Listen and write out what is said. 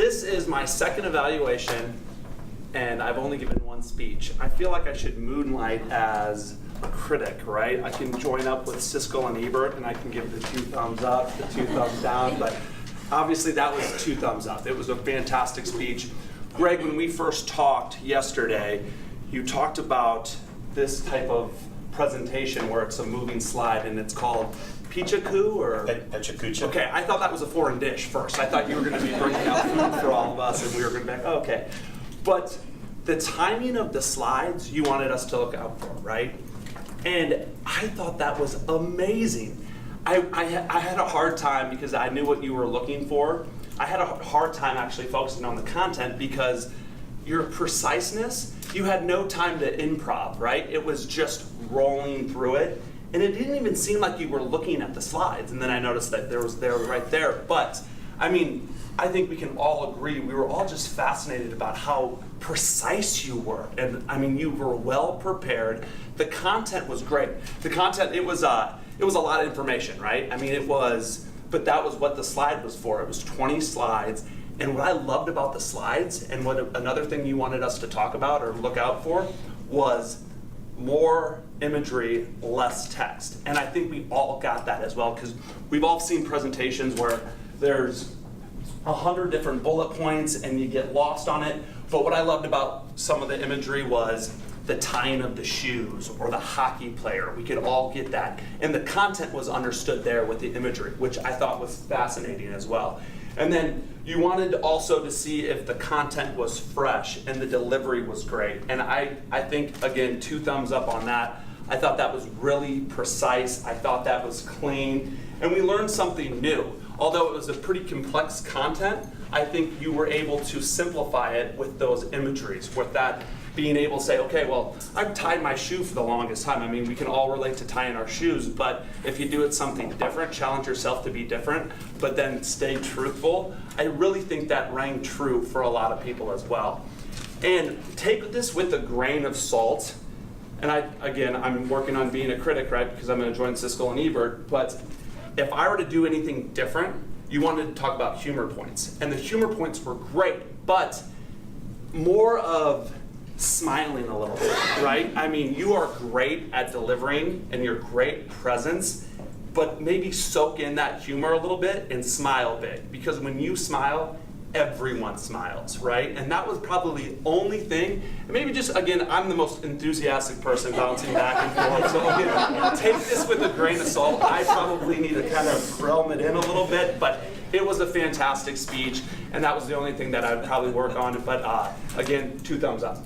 this is my second evaluation, and I've only given one speech. I feel like I should moonlight as a critic, right? I can join up with Siskel and Ebert, and I can give the 2 thumbs up, the 2 thumbs down, but obviously that was 2 thumbs up. It was a fantastic speech. Greg, when we first talked yesterday, you talked about this type of presentation where it's a moving slide, and it's called Pichaku or? Pechakucha. Okay, I thought that was a foreign dish first. I thought you were going to be bringing out food for all of us, and we were going to be like, oh, okay. But the timing of the slides you wanted us to look out for, right? And I thought that was amazing. I had a hard time because I knew what you were looking for. I had a hard time actually focusing on the content because your preciseness, you had no time to improv, right? It was just rolling through it. And it didn't even seem like you were looking at the slides. And then I noticed that they were right there. But, I mean, I think we can all agree, we were all just fascinated about how precise you were. And I mean, you were well prepared. The content was great. The content, it was a lot of information, right? I mean, but that was what the slide was for. It was 20 slides. And what I loved about the slides, and what another thing you wanted us to talk about or look out for, was more imagery, less text. And I think we all got that as well, because we've all seen presentations where there's 100 different bullet points and you get lost on it. But what I loved about some of the imagery was the tying of the shoes or the hockey player. We could all get that. And the content was understood there with the imagery, which I thought was fascinating as well. And then you wanted also to see if the content was fresh and the delivery was great. And I think, again, 2 thumbs up on that. I thought that was really precise. I thought that was clean. And we learned something new. Although it was a pretty complex content, I think you were able to simplify it with those imageries, with that being able to say, okay, well, I've tied my shoe for the longest time. I mean, we can all relate to tying our shoes, but if you do it something different, challenge yourself to be different, but then stay truthful, I really think that rang true for a lot of people as well. And take this with a grain of salt. And I'm working on being a critic, right? Because I'm going to join Siskel and Ebert. But if I were to do anything different, you wanted to talk about humor points. And the humor points were great, but more of smiling a little bit, right? I mean, you are great at delivering and you're great presence, but maybe soak in that humor a little bit and smile big. Because when you smile, everyone smiles, right? And that was probably the only thing. And maybe just, again, I'm the most enthusiastic person bouncing back and forth. So again, take this with a grain of salt. I probably need to kind of realm it in a little bit, but it was a fantastic speech. And that was the only thing that I'd probably work on. But again, 2 thumbs up.